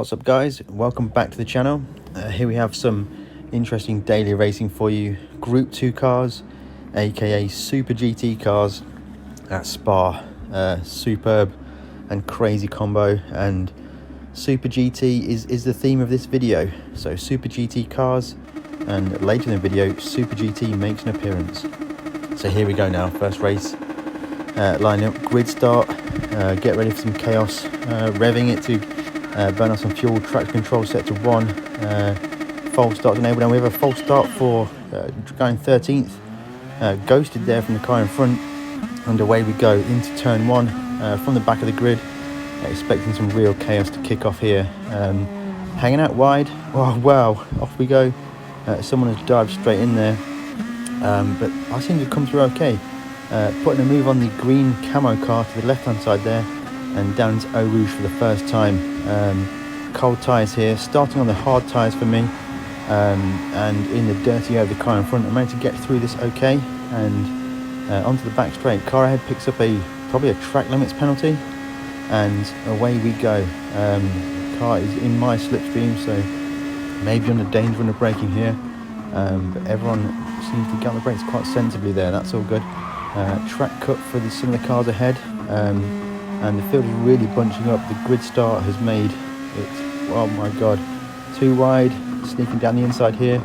What's up guys, welcome back to the channel. Here we have some interesting daily racing for you. Group 2 cars, aka Super GT cars at Spa. Superb and crazy combo, and Super GT is the theme of this video. So Super GT cars, and later in the video Super GT makes an appearance. So here we go now, first race. Lining up, grid start, get ready for some chaos, revving it to burn off some fuel, traction control set to 1, false start enabled. Now we have a false start for going 13th, ghosted there from the car in front, and away we go into turn 1 from the back of the grid, expecting some real chaos to kick off here. Hanging out wide, oh wow, off we go. Someone has dived straight in there, but I seem to come through okay. Putting a move on the green camo car to the left hand side there, and down into Eau Rouge for the first time. Cold tyres here, starting on the hard tyres for me, and in the dirty air of the car in front. I managed to get through this okay, and onto the back straight. Car ahead picks up probably a track limits penalty, and away we go. Car is in my slipstream, so maybe under danger under braking here, but everyone seems to get on the brakes quite sensibly there. That's all good. Track cut for some of the cars ahead, and the field is really bunching up. The grid start has made it, oh my god, too wide, sneaking down the inside here,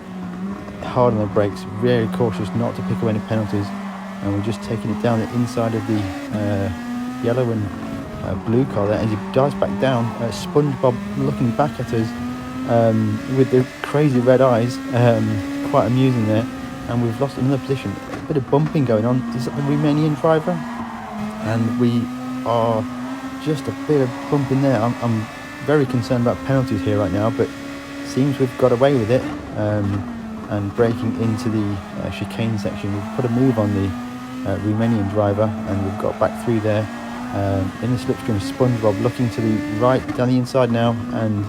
hard on the brakes, very cautious not to pick up any penalties, and we're just taking it down the inside of the yellow and blue car there. As he dives back down, SpongeBob looking back at us with the crazy red eyes, quite amusing there. And we've lost another position. A bit of bumping going on. Is that the Romanian driver? And we are just a bit of bumping there. I'm very concerned about penalties here right now, but seems we've got away with it. And breaking into the chicane section, we've put a move on the Romanian driver, and we've got back through there. In the slipstream, SpongeBob looking to the right, down the inside now, and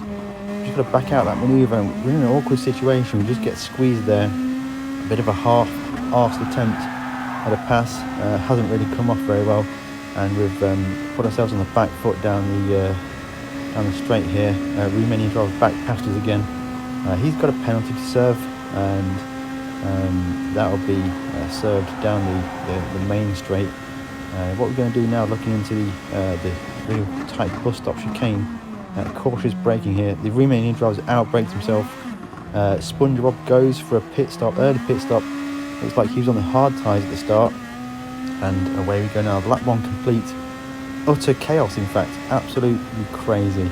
we've just got to back out that manoeuvre. We're in an awkward situation. We just get squeezed there. Bit of a half-arsed attempt at a pass, hasn't really come off very well, and we've put ourselves on the back foot down the straight here. Romanian driver back past us again. He's got a penalty to serve, and that'll be served down the main straight. What we're going to do now, looking into the real tight bus stop chicane, cautious braking here. The Romanian driver's out-braked himself. SpongeBob goes for a pit stop, early pit stop. Looks like he was on the hard tyres at the start, and away we go now. Lap 1 complete. Utter chaos, in fact, absolutely crazy.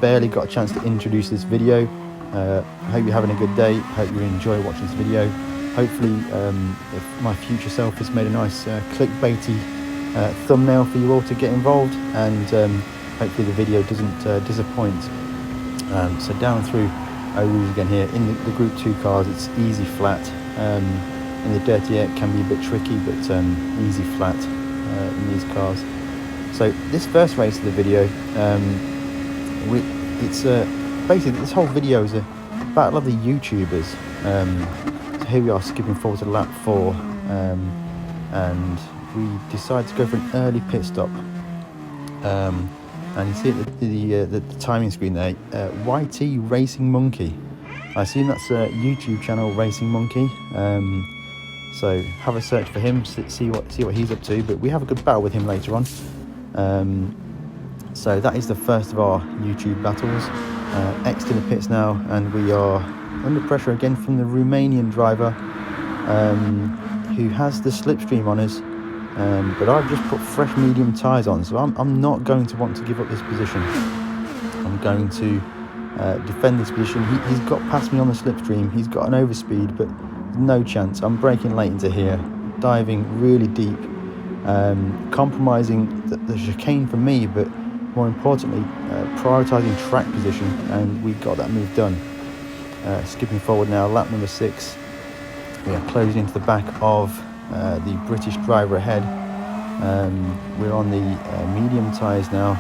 Barely got a chance to introduce this video. Hope you're having a good day. Hope you enjoy watching this video. Hopefully, if my future self has made a nice clickbaity thumbnail for you all to get involved, and hopefully the video doesn't disappoint. So down through Eau Rouge again here. In the Group 2 cars, it's easy flat. In the dirty air it can be a bit tricky, but easy flat in these cars. So this first race of the video, it's basically this whole video is a battle of the YouTubers. So here we are, skipping forward to lap 4, and we decide to go for an early pit stop. And you see at the timing screen there, YT Racing Monkey. I assume that's a YouTube channel, Racing Monkey. So have a search for him, see what he's up to. But we have a good battle with him later on. So that is the first of our YouTube battles. X in the pits now, and we are under pressure again from the Romanian driver, who has the slipstream on us. But I've just put fresh medium tyres on, so I'm not going to want to give up this position. I'm going to defend this position. He's got past me on the slipstream. He's got an overspeed, but no chance. I'm braking late into here, diving really deep, compromising the chicane for me, but more importantly, prioritising track position, and we got that move done. Skipping forward now, lap number 6. We are closing into the back of the British driver ahead. We're on the medium tyres now,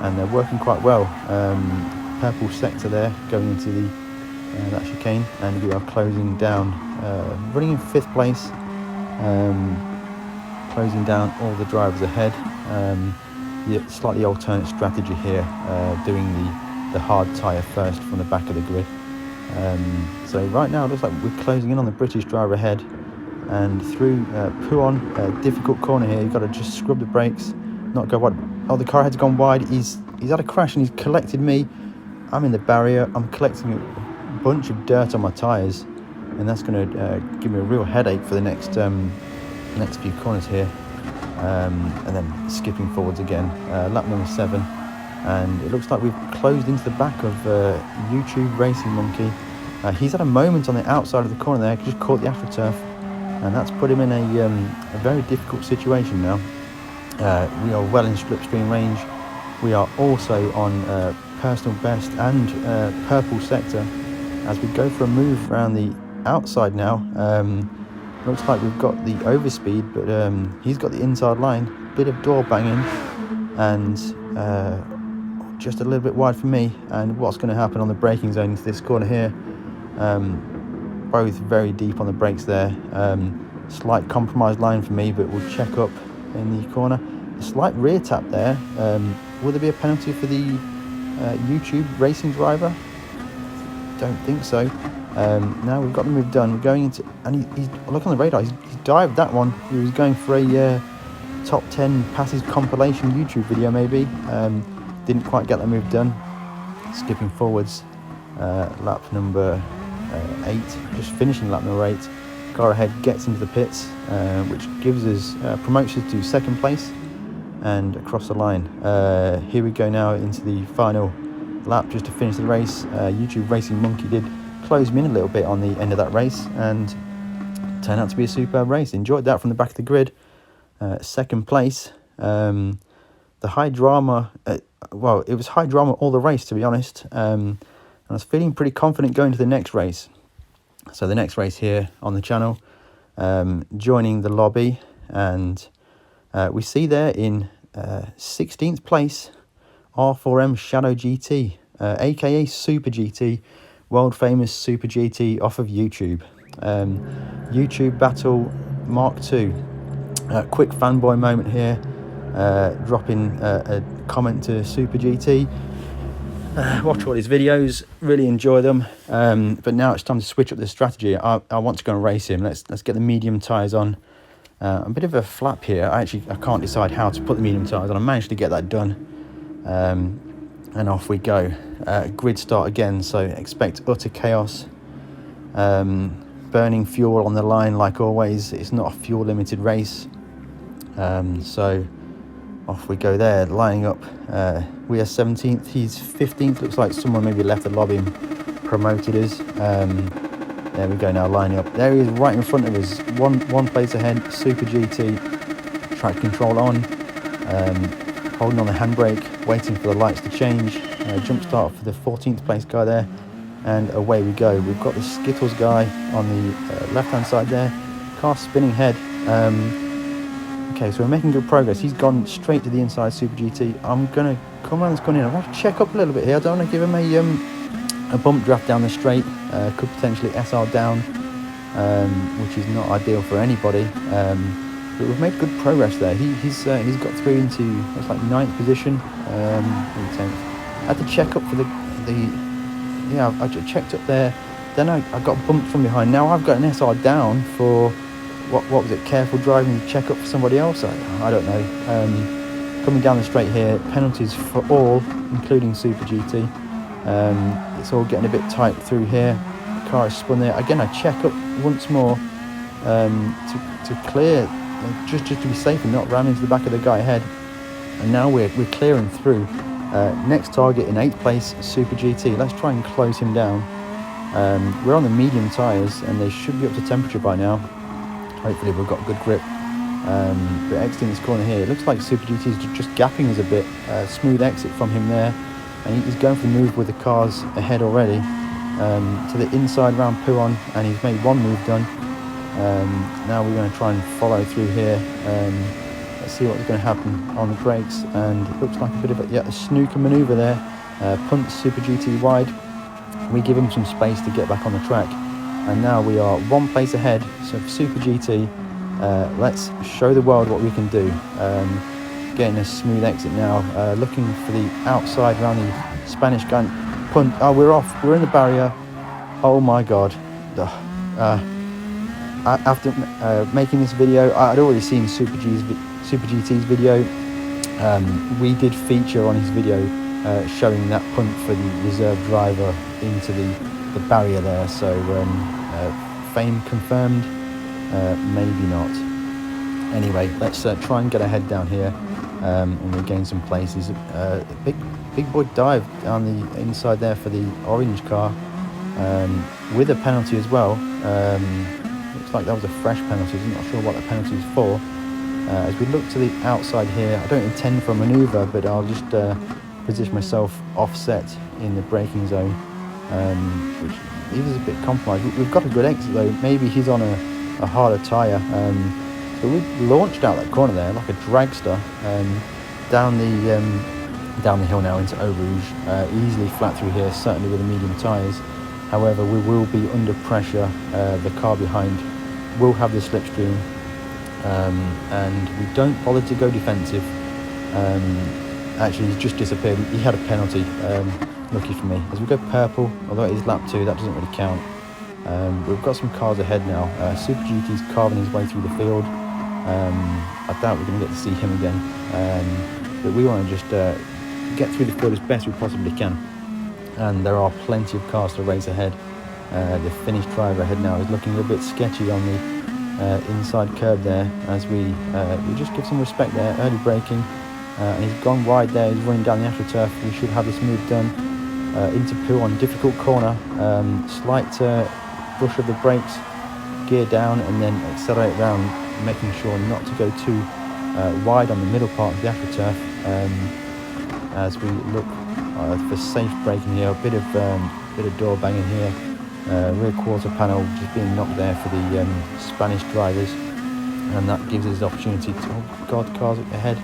and they're working quite well. Purple sector there, going into that chicane, and we are closing down, running in 5th place, closing down all the drivers ahead. the slightly alternate strategy here, doing the hard tyre first from the back of the grid. So right now it looks like we're closing in on the British driver ahead, and through Pouhon, difficult corner here. You've got to just scrub the brakes, not go wide. Oh, the car head's gone wide. He's had a crash and he's collected me. I'm in the barrier. I'm collecting a bunch of dirt on my tyres, and that's going to give me a real headache for the next few corners here. And then skipping forwards again, lap number 7, and it looks like we've closed into the back of YouTube Racing Monkey. He's had a moment on the outside of the corner there, just caught the AstroTurf, and that's put him in a very difficult situation now. We are well in slipstream range. We are also on personal best and purple sector as we go for a move around the outside now. Looks like we've got the overspeed, but he's got the inside line. Bit of door banging, and just a little bit wide for me. And what's going to happen on the braking zone into this corner here? Both very deep on the brakes there. Slight compromised line for me, but we'll check up in the corner. A slight rear tap there. Will there be a penalty for the YouTube racing driver? Don't think so. Now we've got the move done. We're going into, and he's look on the radar. He's dived that one. He was going for a top 10 passes compilation YouTube video, maybe. Didn't quite get that move done. Skipping forwards, lap number 8. Just finishing lap number 8. Car ahead gets into the pits, which gives us promotes us to 2nd place and across the line. Here we go now into the final lap just to finish the race. YouTube Racing Monkey did close me in a little bit on the end of that race, and turned out to be a superb race. Enjoyed that from the back of the grid. 2nd place. The high drama, well, it was high drama all the race, to be honest. And I was feeling pretty confident going to the next race. So the next race here on the channel, joining the lobby, and we see there in 16th place R4M Shadow GT, aka Super GT, world famous Super GT off of YouTube. YouTube Battle Mark II. Quick fanboy moment here, dropping a comment to Super GT. Watch all his videos, really enjoy them, but now it's time to switch up the strategy. I want to go and race him. Let's get the medium tyres on. A bit of a flap here. I can't decide how to put the medium tyres on. I managed to get that done, and off we go. Grid start again, so expect utter chaos. Burning fuel on the line like always. It's not a fuel limited race, so off we go there, lining up. We are 17th, he's 15th. Looks like someone maybe left the lobby and promoted us. There we go now, lining up. There he is right in front of us, one place ahead. Super GT, track control on, holding on the handbrake, waiting for the lights to change. Jump start for the 14th place guy there, and away we go. We've got the Skittles guy on the left hand side there, car spinning head. Okay, so we're making good progress. He's gone straight to the inside Super GT. I'm going to come around this corner in. I want to check up a little bit here. I don't want to give him a bump draft down the straight. Could potentially SR down, which is not ideal for anybody. But we've made good progress there. He's got through into, looks like 9th position. 10th. I had to check up for yeah, I checked up there. Then I got bumped from behind. Now I've got an SR down for, what was it, careful driving, check up for somebody else? I don't know. Coming down the straight here, penalties for all, including Super GT. It's all getting a bit tight through here. The car is spun there. Again, I check up once more to clear, just to be safe and not ram into the back of the guy ahead. And now we're clearing through. Next target in 8th place, Super GT. Let's try and close him down. We're on the medium tyres and they should be up to temperature by now. Hopefully we've got good grip. But exiting this corner here, it looks like Super GT is just gapping us a bit. Smooth exit from him there, and he's going for the move with the cars ahead already. To the inside round Pouhon, and he's made one move done. Now we're going to try and follow through here. Let's see what's going to happen on the brakes, and it looks like a bit of a snooker manoeuvre there. Punts Super GT wide. We give him some space to get back on the track, and now we are one place ahead. So for Super GT, let's show the world what we can do. getting a smooth exit now, looking for the outside around the Spanish gun. Oh, we're off. We're in the barrier. Oh my god. After making this video, I'd already seen Super GT's video. We did feature on his video showing that punt for the reserve driver into the barrier there. So fame confirmed, maybe not. Anyway, let's try and get ahead down here and regain some places. Big boy dive down the inside there for the orange car, with a penalty as well. Looks like that was a fresh penalty. I'm not sure what the penalty is for. As we look to the outside here, I don't intend for a manoeuvre, but I'll just position myself offset in the braking zone, which is a bit compromised. We've got a good exit though. Maybe he's on a harder tyre. So we launched out that corner there like a dragster, down the hill now into Eau Rouge, easily flat through here, certainly with the medium tyres. However, we will be under pressure. The car behind will have the slipstream, and we don't bother to go defensive. Actually, he's just disappeared. He had a penalty, lucky for me. As we go purple, although it is lap 2, that doesn't really count. We've got some cars ahead now. Super GT's carving his way through the field. I doubt we're going to get to see him again, but we want to just get through the field as best we possibly can. And there are plenty of cars to race ahead. The Finnish driver ahead now is looking a little bit sketchy on the inside curb there, as we just give some respect there. Early braking, and he's gone wide there. He's running down the AstroTurf. We should have this move done. Into Poo on difficult corner, slight brush of the brakes, gear down, and then accelerate round, making sure not to go too wide on the middle part of the AstroTurf. As we look for safe braking here, a bit of door banging here, rear quarter panel just being knocked there for the Spanish drivers, and that gives us the opportunity to, oh god, cars up ahead.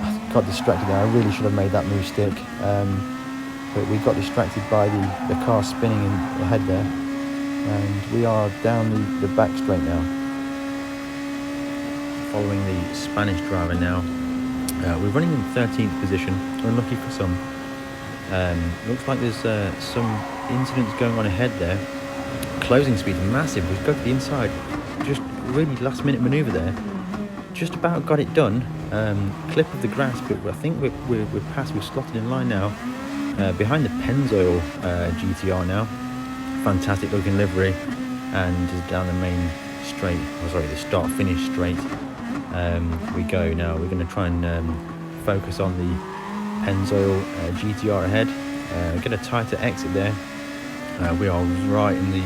I got distracted there. I really should have made that move stick, but we got distracted by the car spinning in ahead there, and we are down the back straight now, following the Spanish driver now. We're running in 13th position, unlucky for some. Looks like there's some incidents going on ahead there. Closing speed massive. We've got to the inside, just really last minute manoeuvre there. Just about got it done. Clip of the grass, but I think we're past. We're slotted in line now. Behind the Pennzoil GTR now. Fantastic looking livery, and just down the main straight. Oh, sorry, the start-finish straight. We go now. We're going to try and focus on the Pennzoil GTR ahead. Get a tighter exit there. We are right on the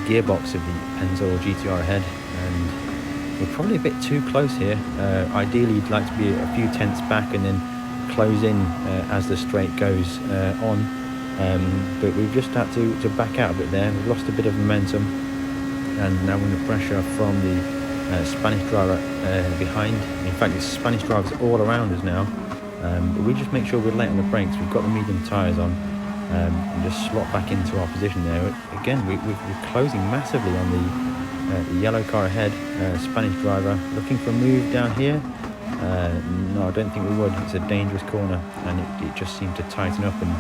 gearbox of the Pennzoil GTR ahead, and we're probably a bit too close here. Ideally, you'd like to be a few tenths back and then close in as the straight goes on. But we've just had to back out a bit there. We've lost a bit of momentum, and now under pressure from the Spanish driver behind. In fact, it's Spanish drivers all around us now, but we just make sure we're late on the brakes. We've got the medium tyres on, and just slot back into our position there. Again, we're closing massively on the yellow car ahead. Spanish driver looking for a move down here. No, I don't think we would. It's a dangerous corner, and it just seemed to tighten up, and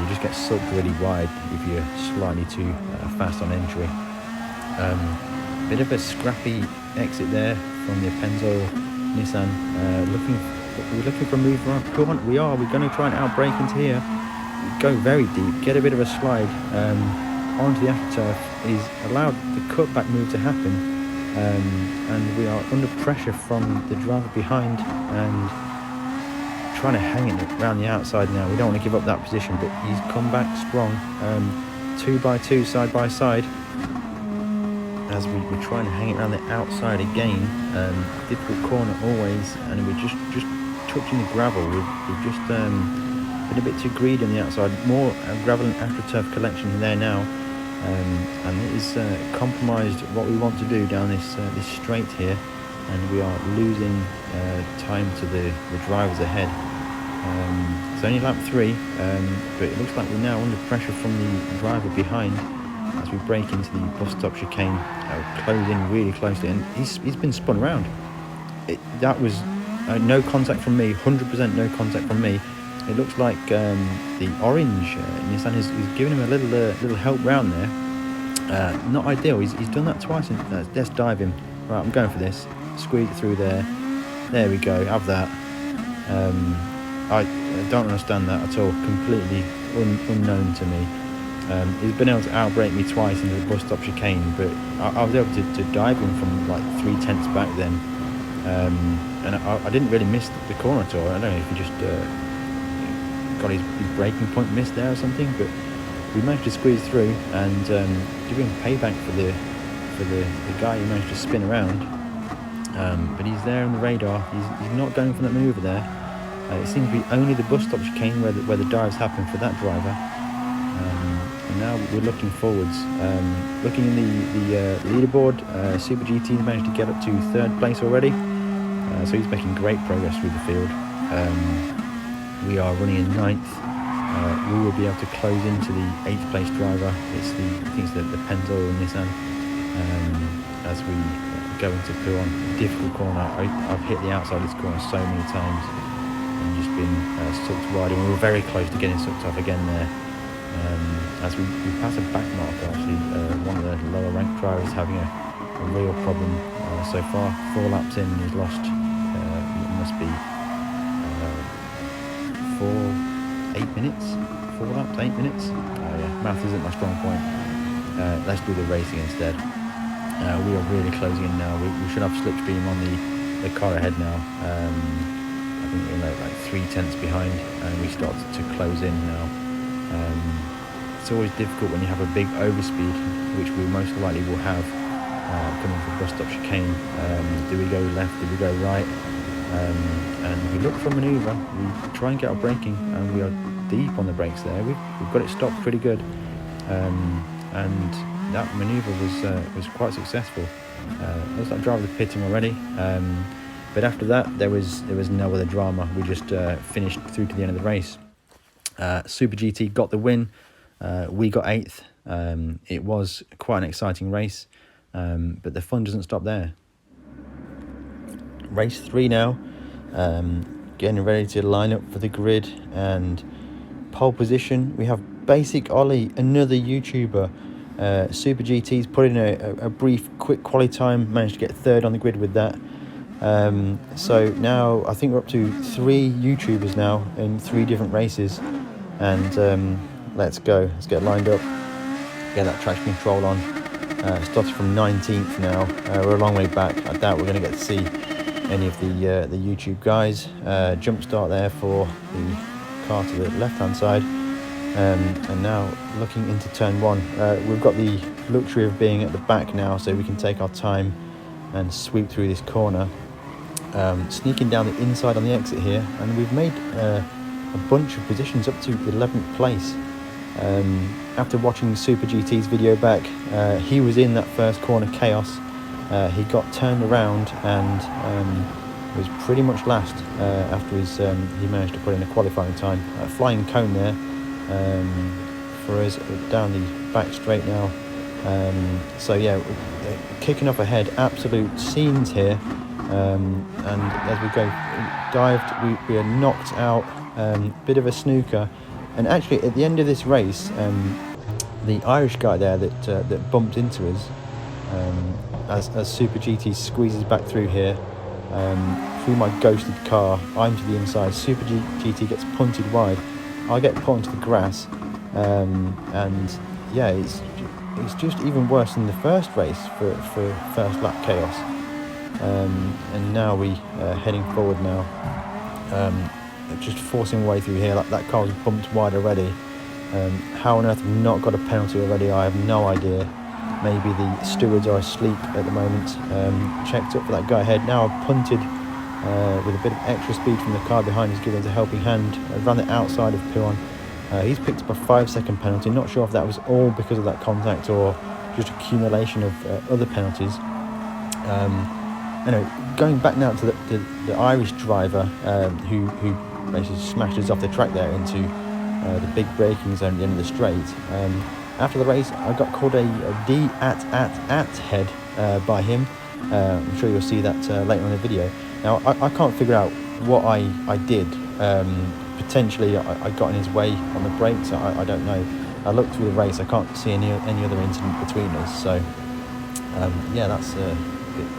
you just get sucked really wide if you're slightly too fast on entry. Bit of a scrappy exit there from the Pennzoil Nissan. We're looking for a move around. We're going to try and outbrake into here. Go very deep, get a bit of a slide onto the AstroTurf. Is allowed the cutback move to happen, and we are under pressure from the driver behind and trying to hang it around the outside now. We don't want to give up that position, but he's come back strong. 2 by 2 side by side, as we're trying to hang it around the outside again. Difficult corner always, and we're just touching the gravel. We've just been a bit too greedy on the outside. More gravel and AstroTurf collection there now, and it is compromised what we want to do down this straight here, and we are losing time to the drivers ahead. It's only lap 3, but it looks like we're now under pressure from the driver behind as we break into the bus stop chicane. Close in really closely, and he's been spun around. That was no contact from me, 100% no contact from me. It looks like the orange Nissan is giving him a little help round there. Not ideal. He's done that twice. Let's dive him. Right, I'm going for this. Squeeze it through there. There we go. Have that. I don't understand that at all. Completely unknown to me. He's been able to outbrake me twice into the bus stop chicane, but I was able to dive him from like 3/10 back then. And I didn't really miss the corner at all. I don't know if he just got his braking point missed there or something, but we managed to squeeze through and give him payback for the guy who managed to spin around. But he's there on the radar. He's not going for that manoeuvre there. It seems to be only the bus stop chicane where the dives happen for that driver. And now we're looking forwards. Looking in the leaderboard, Super GT managed to get up to 3rd place already. So he's making great progress through the field. We are running in 9th. We will be able to close into the 8th place driver. I think it's the Pento Nissan. As we go into Puon, difficult corner. I've hit the outside of this corner so many times and just been sucked wide. And we were very close to getting sucked off again there. As we pass a back marker, actually, one of the lower ranked drivers having a real problem so far. 4 laps in, he's lost. It must be 8 minutes. 4 laps, 8 minutes. Yeah, math isn't my strong point. Let's do the racing instead. We are really closing in now. We should have slipstream on the car ahead now. I think we're like 3/10 behind, and we start to close in now. It's always difficult when you have a big overspeed, which we most likely will have coming from bus stop chicane. Do we go left? Do we go right? And we look for a manoeuvre. We try and get our braking, and we are deep on the brakes there. We've got it stopped pretty good, and that manoeuvre was quite successful. Looks like driver was pitting already. But after that, there was no other drama. We just finished through to the end of the race. Super GT got the win. We got 8th. It was quite an exciting race, but the fun doesn't stop there. Race 3 now. Getting ready to line up for the grid and pole position. We have Basic Ollie, another YouTuber. Super GT's put in a brief, quick quali time. Managed to get 3rd on the grid with that. So now I think we're up to 3 YouTubers now in 3 different races. And let's go. Let's get lined up. Get that traction control on. Started from 19th now. We're a long way back. I doubt we're going to get to see any of the YouTube guys. Jump start there for the car to the left hand side. And now looking into turn 1. We've got the luxury of being at the back now, so we can take our time and sweep through this corner. Sneaking down the inside on the exit here, and we've made a bunch of positions up to 11th place. After watching Super GT's video back, he was in that first corner chaos. He got turned around and was pretty much last afterwards. He managed to put in a qualifying time. Flying cone there for us down the back straight now. So yeah, kicking up ahead, absolute scenes here. And as we go dived, we are knocked out. Bit of a snooker. And actually at the end of this race, the Irish guy there that bumped into us, as Super GT squeezes back through here, through my ghosted car, I'm to the inside. Super GT gets punted wide. I get put onto the grass, and yeah, it's just even worse than the first race for first lap chaos. And now we heading forward now, just forcing way through here. Like that car was bumped wide already. How on earth have we not got a penalty already? I have no idea. Maybe the stewards are asleep at the moment. Checked up for that guy ahead. Now I've punted with a bit of extra speed from the car behind. He's given us a helping hand. Ran the outside of Puon. He's picked up a 5-second penalty. Not sure if that was all because of that contact or just accumulation of other penalties. Anyway, going back now to the Irish driver who basically smashed us off the track there into the big braking zone at the end of the straight. After the race, I got called a D at head by him. I'm sure you'll see that later on in the video. Now I can't figure out what I did. Potentially I got in his way on the brakes. I don't know. I looked through the race. I can't see any other incident between us. So yeah, that's a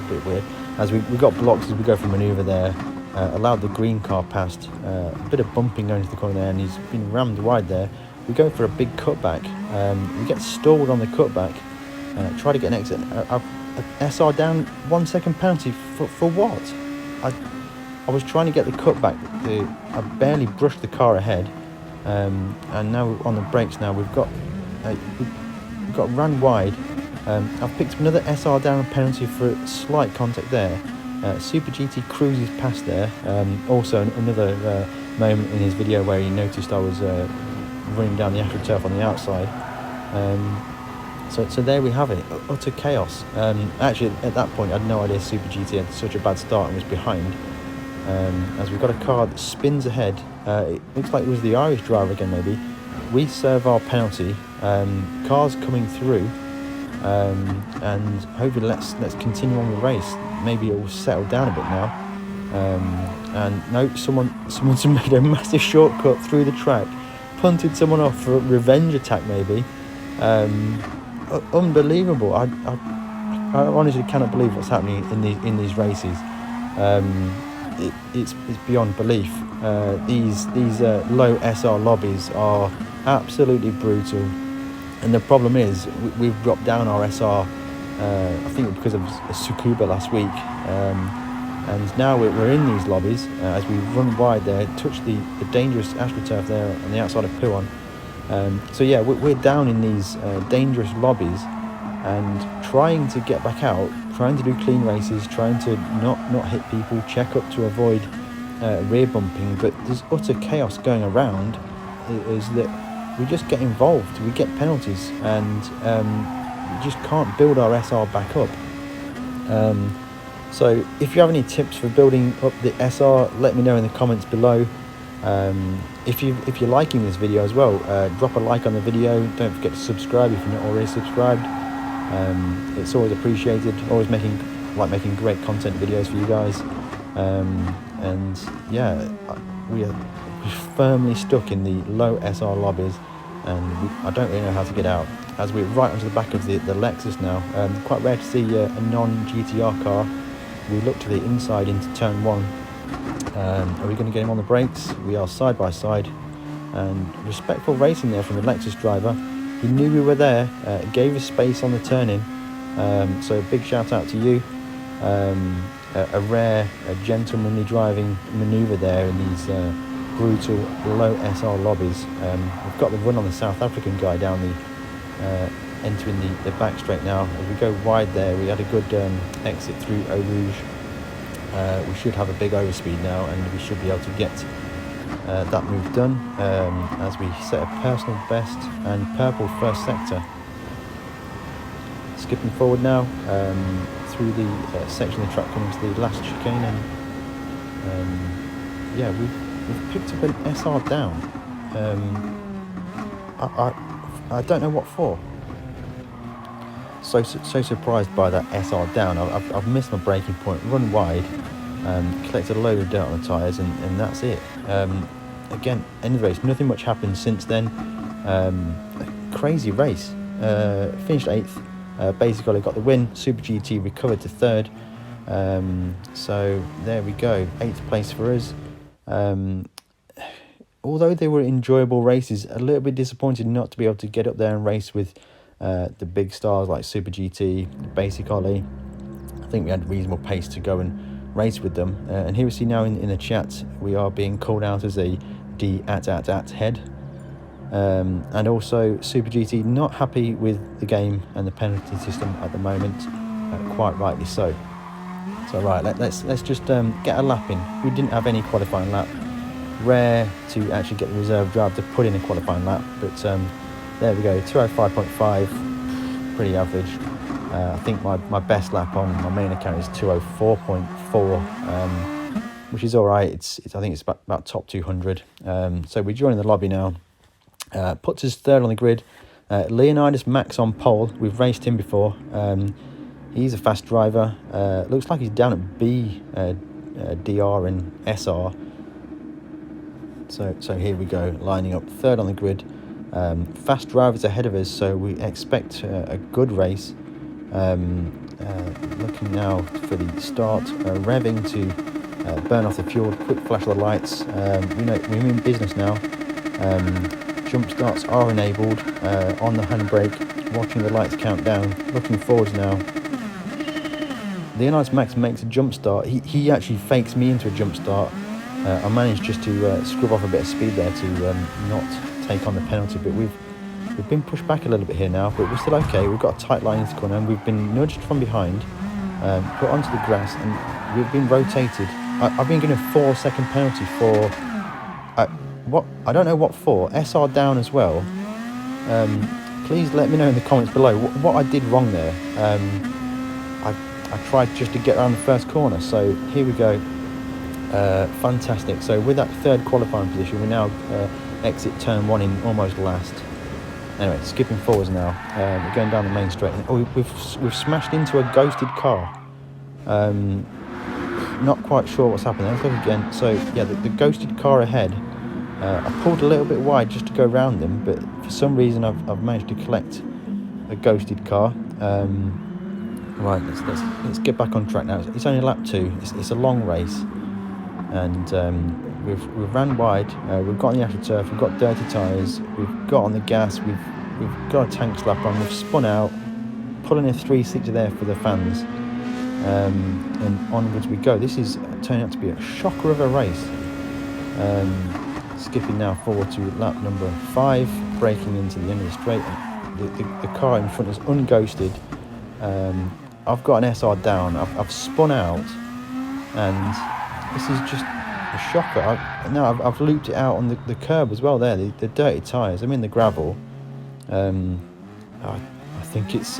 bit weird. As we got blocked as we go for manoeuvre there. Allowed the green car past. A bit of bumping going to the corner there, and he's been rammed wide there. We go for a big cutback. We get stalled on the cutback. Try to get an exit. SR down, 1 second penalty for what? I was trying to get the cutback. I barely brushed the car ahead, and now on the brakes. Now we've got ran wide. I've picked up another SR down penalty for slight contact there. Super GT cruises past there. Also another moment in his video where he noticed I was running down the AstroTurf on the outside. So there we have it, utter chaos. Actually, at that point, I had no idea Super GT had such a bad start and was behind. As we've got a car that spins ahead. It looks like it was the Irish driver again, maybe. We serve our penalty. Cars coming through, and hopefully let's continue on the race. Maybe it will settle down a bit now. And no, someone's made a massive shortcut through the track, punted someone off for a revenge attack, maybe. Unbelievable. I honestly cannot believe what's happening in these races. It's beyond belief. These low SR lobbies are absolutely brutal, and the problem is we've dropped down our SR. I think because of Tsukuba last week, and now we're in these lobbies as we run wide there, touch the dangerous AstroTurf there on the outside of Puon. So yeah, we're down in these dangerous lobbies and trying to get back out, trying to do clean races, trying to not hit people, check up to avoid rear bumping, but there's utter chaos going around. Is that we just get involved, we get penalties, and we just can't build our SR back up. So if you have any tips for building up the SR, let me know in the comments below. If you're liking this video as well, drop a like on the video. Don't forget to subscribe if you're not already subscribed. It's always appreciated. Always making great content videos for you guys. And yeah, we're firmly stuck in the low SR lobbies, and I don't really know how to get out. As we're right onto the back of the Lexus now. Quite rare to see a non-GTR car. We look to the inside into turn 1. Are we going to get him on the brakes? We are side by side, and respectful racing there from the Lexus driver. He knew we were there, gave us space on the turn-in, so big shout out to you. A rare, gentlemanly driving manoeuvre there in these brutal low SR lobbies. We've got the run on the South African guy down the entering the back straight now. As we go wide there, we had a good exit through Eau Rouge. We should have a big overspeed now, and we should be able to get that move done as we set a personal best and purple first sector. Skipping forward now through the section of the track coming to the last chicane, and yeah, we've picked up an SR down. I don't know what for. So surprised by that SR down. I've missed my braking point, run wide, collected a load of dirt on the tyres, and that's it. Again, end of the race, nothing much happened since then. Crazy race. Finished 8th. Basically got the win. Super GT recovered to 3rd. So there we go, 8th place for us. Although they were enjoyable races, a little bit disappointed not to be able to get up there and race with the big stars like Super GT, Basic Ollie. I think we had reasonable pace to go and race with them. And here we see now in the chat, we are being called out as a D@@ head. And also Super GT not happy with the game and the penalty system at the moment, quite rightly so. So right, let's just get a lap in. We didn't have any qualifying lap. Rare to actually get the reserve driver to put in a qualifying lap, but there we go, 205.5, pretty average. I think my best lap on my main account is 204.4, which is all right. I think it's about top 200. So we're joining the lobby now. Puts us 3rd on the grid. Leonidas Max on pole. We've raced him before. He's a fast driver. Looks like he's down at B DR and SR. So here we go, lining up third on the grid. Fast drivers ahead of us, so we expect a good race. Looking now for the start, revving to burn off the fuel, quick flash of the lights. We're in business now. Jump starts are enabled, on the handbrake, watching the lights count down, looking forwards now. The N-Ice Max makes a jump start. He actually fakes me into a jump start. I managed just to scrub off a bit of speed there to not take on the penalty, but we've been pushed back a little bit here now, but we're still okay. We've got a tight line into the corner, and we've been nudged from behind, put onto the grass, and we've been rotated. I've been given a 4-second penalty for what I don't know what for. SR down as well. Please let me know in the comments below what I did wrong there. I tried just to get around the first corner, so here we go. Fantastic. So with that third qualifying position, we now exit turn 1 in almost last. Anyway, skipping forwards now. We're going down the main straight. Oh, we've smashed into a ghosted car. Not quite sure what's happening. Let's look again. So yeah, the ghosted car ahead. I pulled a little bit wide just to go around them, but for some reason I've managed to collect a ghosted car. Right, let's get back on track now. It's only lap 2. It's a long race, and we've ran wide. We've got on the AstroTurf. We've got dirty tyres. We've got on the gas. We've got a tank slap on. We've spun out, pulling a 360 there for the fans, and onwards we go. This is turning out to be a shocker of a race. Skipping now forward to lap number 5, braking into the end of the straight. The car in front is unghosted. I've got an SR down. I've spun out, and this is just a shocker. I've looped it out on the curb as well there. The dirty tyres. I'm in the gravel. I think it's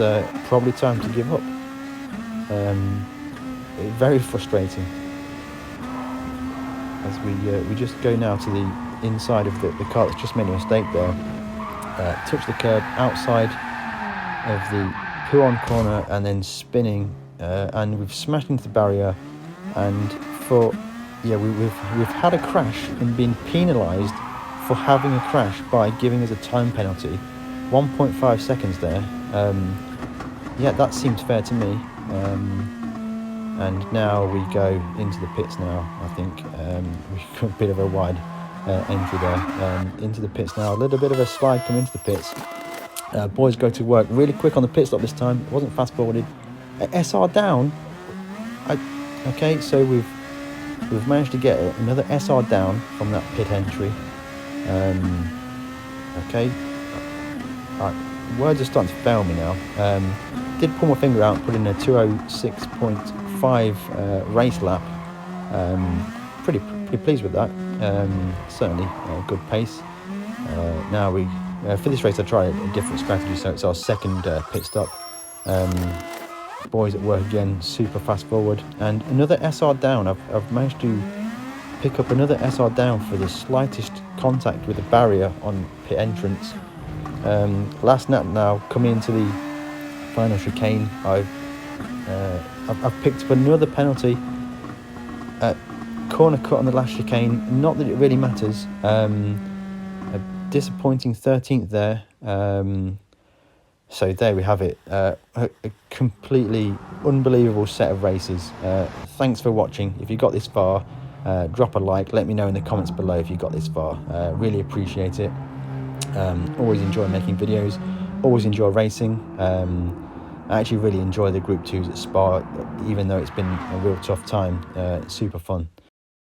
probably time to give up. Very frustrating. As we just go now to the inside of the car that's just made a mistake there. Touch the curb outside of the Puon corner and then spinning, and we've smashed into the barrier, and we've had a crash and been penalised for having a crash by giving us a time penalty, 1.5 seconds there. Yeah, that seems fair to me. And now we go into the pits now, I think. We've got a bit of a wide entry there. Into the pits now, a little bit of a slide coming into the pits. Boys go to work really quick on the pit stop this time. It wasn't fast forwarded. SR down. Okay, so we've managed to get another SR down from that pit entry. Okay. Words are starting to fail me now. Did pull my finger out and put in a 206.5 race lap. Pretty pleased with that. Certainly a good pace. Now for this race I tried a different strategy, so it's our second pit stop. Boys at work again, super fast forward, and another SR down. I've managed to pick up another SR down for the slightest contact with the barrier on pit entrance. Last lap now, coming into the final chicane, I've picked up another penalty. Corner cut on the last chicane. Not that it really matters. A disappointing 13th there. So there we have it. A completely unbelievable set of races. Thanks for watching. If you got this far, drop a like. Let me know in the comments below if you got this far. Really appreciate it. Always enjoy making videos. Always enjoy racing. I actually really enjoy the Group 2s at Spa, even though it's been a real tough time. It's super fun.